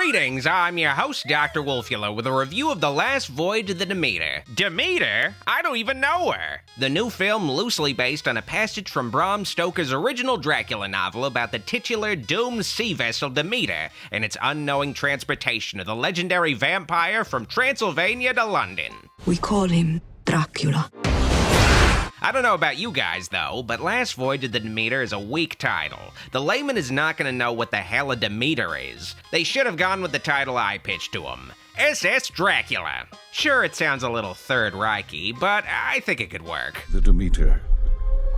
Greetings, I'm your host, Dr. Wolfula, with a review of The Last Voyage of the Demeter. Demeter? I don't even know her! The new film loosely based on a passage from Bram Stoker's original Dracula novel about the titular doomed sea vessel Demeter and its unknowing transportation of the legendary vampire from Transylvania to London. We call him Dracula. I don't know about you guys, though, but Last Voyage of the Demeter is a weak title. The layman is not gonna know what the hell a Demeter is. They should have gone with the title I pitched to them. SS Dracula. Sure, it sounds a little Third Reich-y, but I think it could work. The Demeter,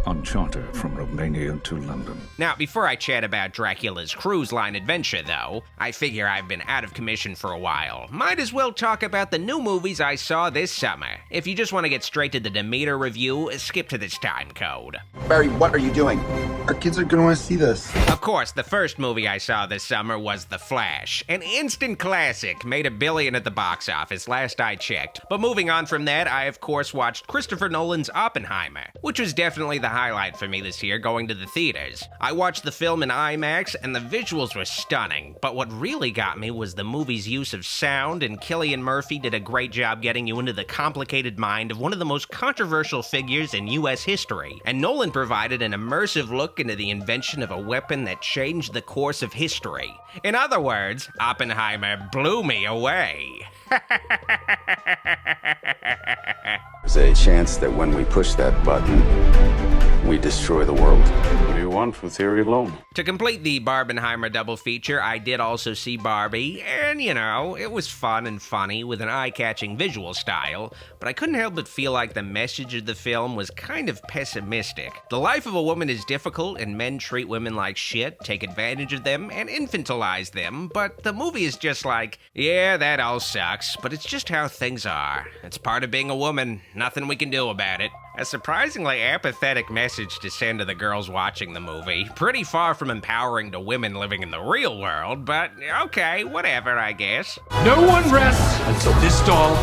on charter from Romania to London. Now, before I chat about Dracula's cruise line adventure, though, I figure I've been out of commission for a while. Might as well talk about the new movies I saw this summer. If you just want to get straight to the Demeter review, skip to this time code. Barry, what are you doing? Our kids are gonna want to see this. Of course, the first movie I saw this summer was The Flash, an instant classic, made $1 billion at the box office last I checked. But moving on from that, I of course watched Christopher Nolan's Oppenheimer, which was definitely the highlight for me this year going to the theaters. I watched the film in IMAX and the visuals were stunning, but what really got me was the movie's use of sound, and Cillian Murphy did a great job getting you into the complicated mind of one of the most controversial figures in US history. And Nolan provided an immersive look into the invention of a weapon that changed the course of history. In other words, Oppenheimer blew me away. There's a chance that when we push that button, we destroy the world. What do you want for theory alone? To complete the Barbenheimer double feature, I did also see Barbie, and it was fun and funny with an eye-catching visual style, but I couldn't help but feel like the message of the film was kind of pessimistic. The life of a woman is difficult, and men treat women like shit, take advantage of them, and infantilize them, but the movie is just like, yeah, that all sucks, but it's just how things are. It's part of being a woman, nothing we can do about it. A surprisingly apathetic message to send to the girls watching the movie. Pretty far from empowering to women living in the real world, but okay, whatever, I guess. No one rests until this doll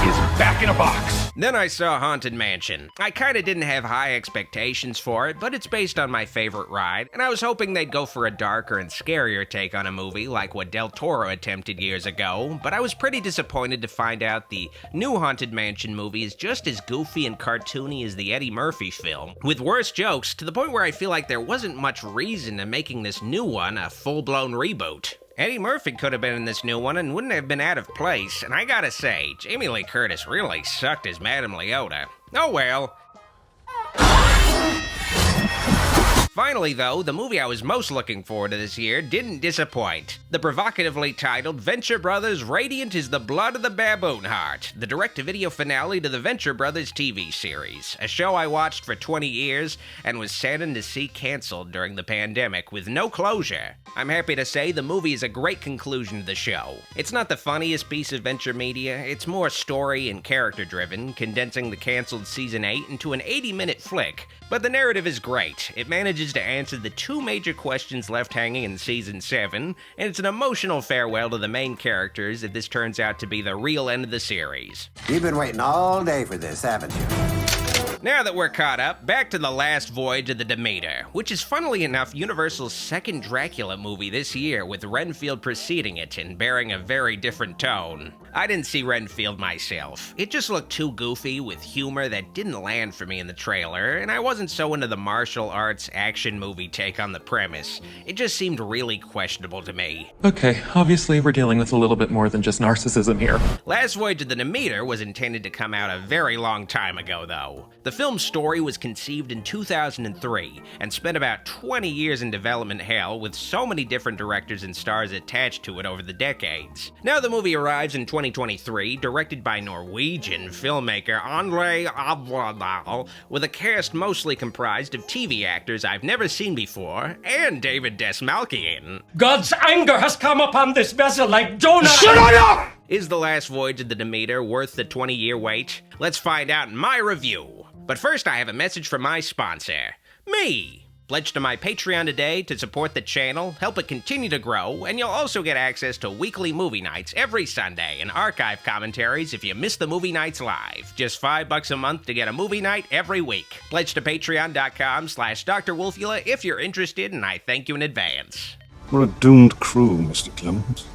is back in a box. Then I saw Haunted Mansion. I kinda didn't have high expectations for it, but it's based on my favorite ride, and I was hoping they'd go for a darker and scarier take on a movie like what Del Toro attempted years ago, but I was pretty disappointed to find out the new Haunted Mansion movie is just as goofy and cartoony as the Eddie Murphy film, with worse jokes to the point where I feel like there wasn't much reason to making this new one a full-blown reboot. Eddie Murphy could have been in this new one and wouldn't have been out of place, and I gotta say, Jamie Lee Curtis really sucked as Madame Leota. Oh well. Finally, though, the movie I was most looking forward to this year didn't disappoint. The provocatively titled Venture Brothers Radiant is the Blood of the Baboon Heart, the direct-to-video finale to the Venture Brothers TV series, a show I watched for 20 years and was saddened to see canceled during the pandemic with no closure. I'm happy to say the movie is a great conclusion to the show. It's not the funniest piece of Venture media, it's more story and character-driven, condensing the canceled Season 8 into an 80-minute flick. But the narrative is great. It manages to answer the two major questions left hanging in Season 7, and it's an emotional farewell to the main characters if this turns out to be the real end of the series. You've been waiting all day for this, haven't you? Now that we're caught up, back to The Last Voyage of the Demeter, which is funnily enough Universal's second Dracula movie this year, with Renfield preceding it and bearing a very different tone. I didn't see Renfield myself. It just looked too goofy with humor that didn't land for me in the trailer, and I wasn't so into the martial arts action movie take on the premise. It just seemed really questionable to me. Okay, obviously we're dealing with a little bit more than just narcissism here. Last Voyage of the Demeter was intended to come out a very long time ago, though. The film's story was conceived in 2003 and spent about 20 years in development hell with so many different directors and stars attached to it over the decades. Now the movie arrives in 2023, directed by Norwegian filmmaker Andre Avladal, with a cast mostly comprised of TV actors I've never seen before, and David Desmalkian. God's anger has come upon this vessel like Jonah. Shut up! Is The Last Voyage of the Demeter worth the 20-year wait? Let's find out in my review. But first I have a message from my sponsor, me. Pledge to my Patreon today to support the channel, help it continue to grow, and you'll also get access to weekly movie nights every Sunday and archive commentaries if you miss the movie nights live. Just $5 a month to get a movie night every week. Pledge to patreon.com/Dr. Wolfula if you're interested, and I thank you in advance. We're a doomed crew, Mr. Clemens.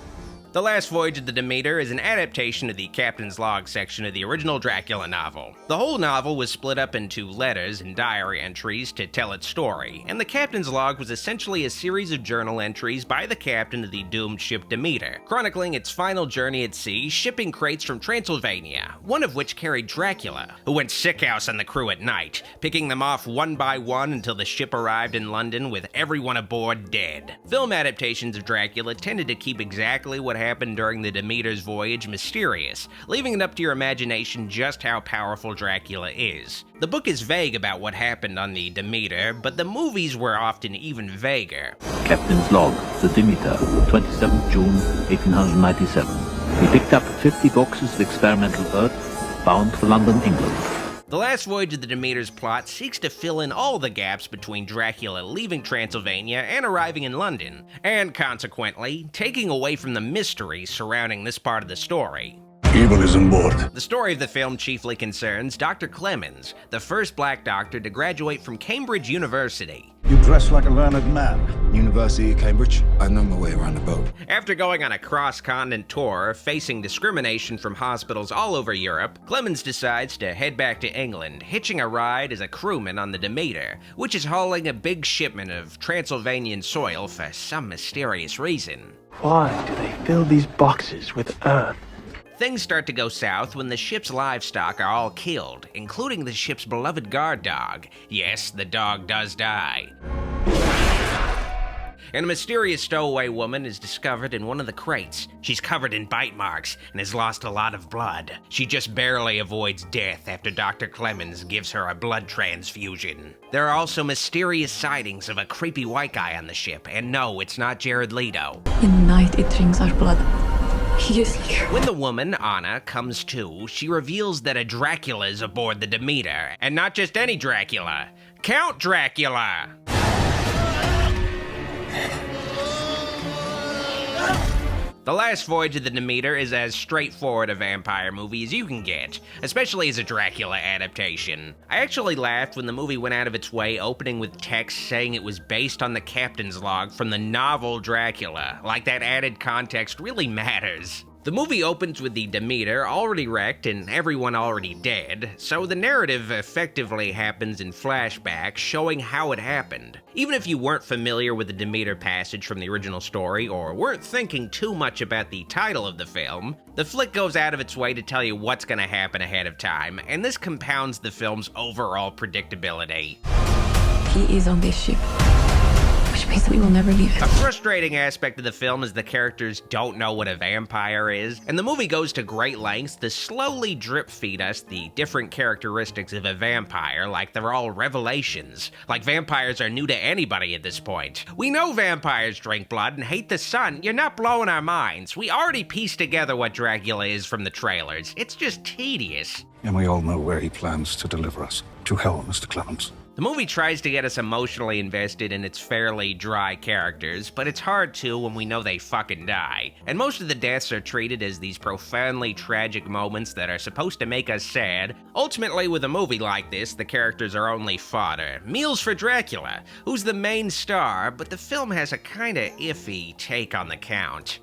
The Last Voyage of the Demeter is an adaptation of the Captain's Log section of the original Dracula novel. The whole novel was split up into letters and diary entries to tell its story, and the Captain's Log was essentially a series of journal entries by the captain of the doomed ship Demeter, chronicling its final journey at sea, shipping crates from Transylvania, one of which carried Dracula, who went sickhouse on the crew at night, picking them off one by one until the ship arrived in London with everyone aboard dead. Film adaptations of Dracula tended to keep exactly what happened during the Demeter's voyage mysterious, leaving it up to your imagination just how powerful Dracula is. The book is vague about what happened on the Demeter, but the movies were often even vaguer. Captain's Log, the Demeter, 27th June, 1897. We picked up 50 boxes of experimental earth, bound for London, England. The Last Voyage of the Demeter's plot seeks to fill in all the gaps between Dracula leaving Transylvania and arriving in London, and consequently, taking away from the mystery surrounding this part of the story. Evil is on board. The story of the film chiefly concerns Dr. Clemens, the first black doctor to graduate from Cambridge University. You dress like a learned man. University of Cambridge? I know my way around the boat. After going on a cross-continent tour, facing discrimination from hospitals all over Europe, Clemens decides to head back to England, hitching a ride as a crewman on the Demeter, which is hauling a big shipment of Transylvanian soil for some mysterious reason. Why do they fill these boxes with earth? Things start to go south when the ship's livestock are all killed, including the ship's beloved guard dog. Yes, the dog does die. And a mysterious stowaway woman is discovered in one of the crates. She's covered in bite marks and has lost a lot of blood. She just barely avoids death after Dr. Clemens gives her a blood transfusion. There are also mysterious sightings of a creepy white guy on the ship, and no, it's not Jared Leto. In the night it drinks our blood. He is here. When the woman, Anna, comes to, she reveals that a Dracula is aboard the Demeter, and not just any Dracula, Count Dracula! The Last Voyage of the Demeter is as straightforward a vampire movie as you can get, especially as a Dracula adaptation. I actually laughed when the movie went out of its way opening with text saying it was based on the Captain's Log from the novel Dracula, like that added context really matters. The movie opens with the Demeter already wrecked and everyone already dead, so the narrative effectively happens in flashback showing how it happened. Even if you weren't familiar with the Demeter passage from the original story or weren't thinking too much about the title of the film, the flick goes out of its way to tell you what's gonna happen ahead of time, and this compounds the film's overall predictability. He is on this ship, which means that we will never leave it. A frustrating aspect of the film is the characters don't know what a vampire is, and the movie goes to great lengths to slowly drip feed us the different characteristics of a vampire like they're all revelations, like vampires are new to anybody at this point. We know vampires drink blood and hate the sun. You're not blowing our minds. We already pieced together what Dracula is from the trailers. It's just tedious. And we all know where he plans to deliver us. To hell, Mr. Clemens. The movie tries to get us emotionally invested in its fairly dry characters, but it's hard to when we know they fucking die. And most of the deaths are treated as these profoundly tragic moments that are supposed to make us sad. Ultimately, with a movie like this, the characters are only fodder. Meals for Dracula, who's the main star, but the film has a kinda iffy take on the Count.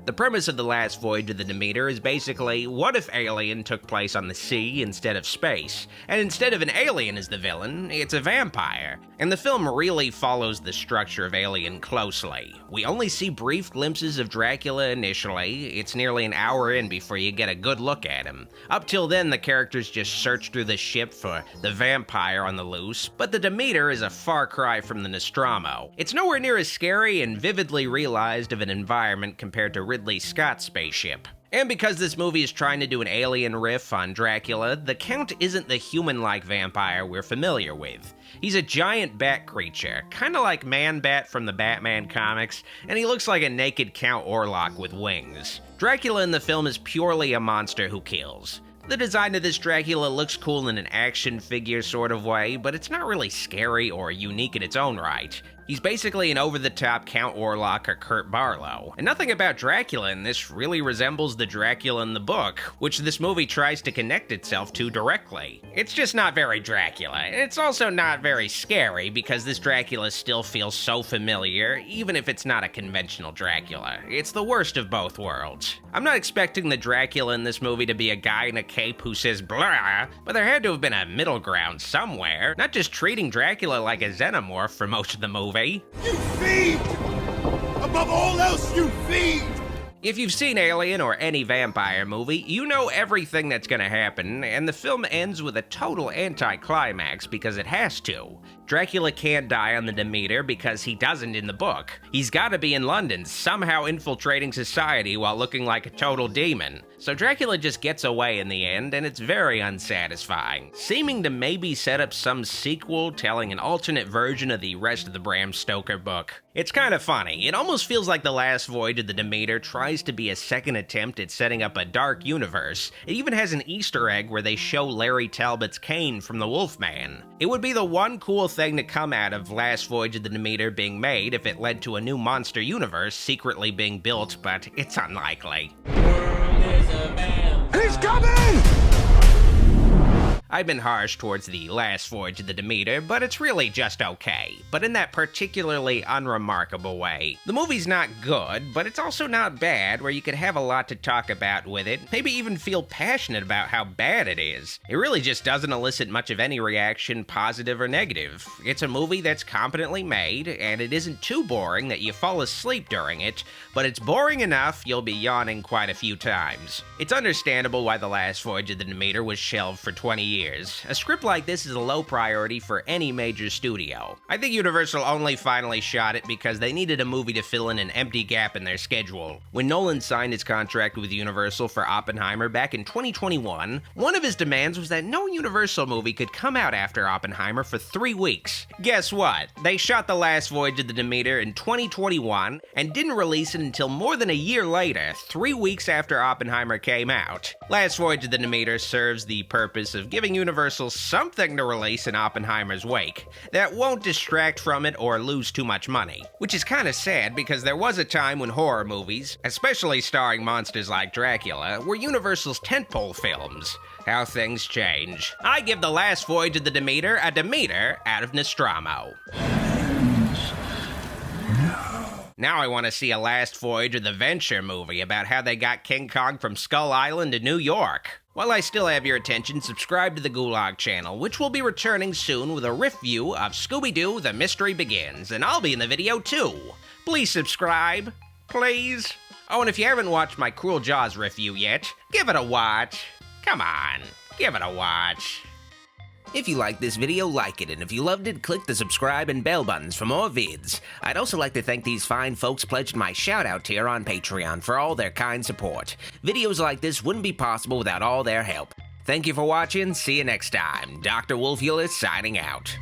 The premise of The Last Voyage of the Demeter is basically, what if Alien took place on the sea instead of space? And instead of an alien as the villain, it's a vampire. And the film really follows the structure of Alien closely. We only see brief glimpses of Dracula initially. It's nearly an hour in before you get a good look at him. Up till then, the characters just search through the ship for the vampire on the loose, but the Demeter is a far cry from the Nostromo. It's nowhere near as scary and vividly realized of an environment compared to Ridley Scott's spaceship. And because this movie is trying to do an alien riff on Dracula, the Count isn't the human-like vampire we're familiar with. He's a giant bat creature, kinda like Man-Bat from the Batman comics, and he looks like a naked Count Orlok with wings. Dracula in the film is purely a monster who kills. The design of this Dracula looks cool in an action figure sort of way, but it's not really scary or unique in its own right. He's basically an over-the-top Count Orlok or Kurt Barlow, and nothing about Dracula in this really resembles the Dracula in the book, which this movie tries to connect itself to directly. It's just not very Dracula, and it's also not very scary because this Dracula still feels so familiar, even if it's not a conventional Dracula. It's the worst of both worlds. I'm not expecting the Dracula in this movie to be a guy in a cape who says blah, but there had to have been a middle ground somewhere, not just treating Dracula like a xenomorph for most of the movie. You feed! Above all else, you feed! If you've seen Alien or any vampire movie, you know everything that's gonna happen, and the film ends with a total anticlimax because it has to. Dracula can't die on the Demeter because he doesn't in the book. He's gotta be in London, somehow infiltrating society while looking like a total demon. So Dracula just gets away in the end, and it's very unsatisfying, seeming to maybe set up some sequel telling an alternate version of the rest of the Bram Stoker book. It's kind of funny. It almost feels like The Last Voyage of the Demeter tries to be a second attempt at setting up a dark universe. It even has an Easter egg where they show Larry Talbot's cane from the Wolfman. It would be the one cool thing to come out of Last Voyage of the Demeter being made if it led to a new monster universe secretly being built, but it's unlikely. He's coming! I've been harsh towards The Last Voyage of the Demeter, but it's really just okay, but in that particularly unremarkable way. The movie's not good, but it's also not bad, where you could have a lot to talk about with it, maybe even feel passionate about how bad it is. It really just doesn't elicit much of any reaction, positive or negative. It's a movie that's competently made, and it isn't too boring that you fall asleep during it, but it's boring enough you'll be yawning quite a few times. It's understandable why The Last Voyage of the Demeter was shelved for 20 years. A script like this is a low priority for any major studio. I think Universal only finally shot it because they needed a movie to fill in an empty gap in their schedule. When Nolan signed his contract with Universal for Oppenheimer back in 2021, one of his demands was that no Universal movie could come out after Oppenheimer for 3 weeks. Guess what? They shot The Last Voyage of the Demeter in 2021 and didn't release it until more than a year later, 3 weeks after Oppenheimer came out. Last Voyage of the Demeter serves the purpose of giving Universal something to release in Oppenheimer's wake that won't distract from it or lose too much money. Which is kinda sad because there was a time when horror movies, especially starring monsters like Dracula, were Universal's tentpole films. How things change. I give The Last Voyage of the Demeter a Demeter out of Nostromo. Now I want to see a Last Voyage of the Venture movie about how they got King Kong from Skull Island to New York. While I still have your attention, subscribe to the Gulag channel, which will be returning soon with a review of Scooby-Doo The Mystery Begins, and I'll be in the video too. Please subscribe, please. Oh, and if you haven't watched my Cruel Jaws review yet, give it a watch. Come on, give it a watch. If you liked this video, like it, and if you loved it, click the subscribe and bell buttons for more vids. I'd also like to thank these fine folks pledged my shout-out tier on Patreon for all their kind support. Videos like this wouldn't be possible without all their help. Thank you for watching, see you next time. Dr. Wolfula signing out.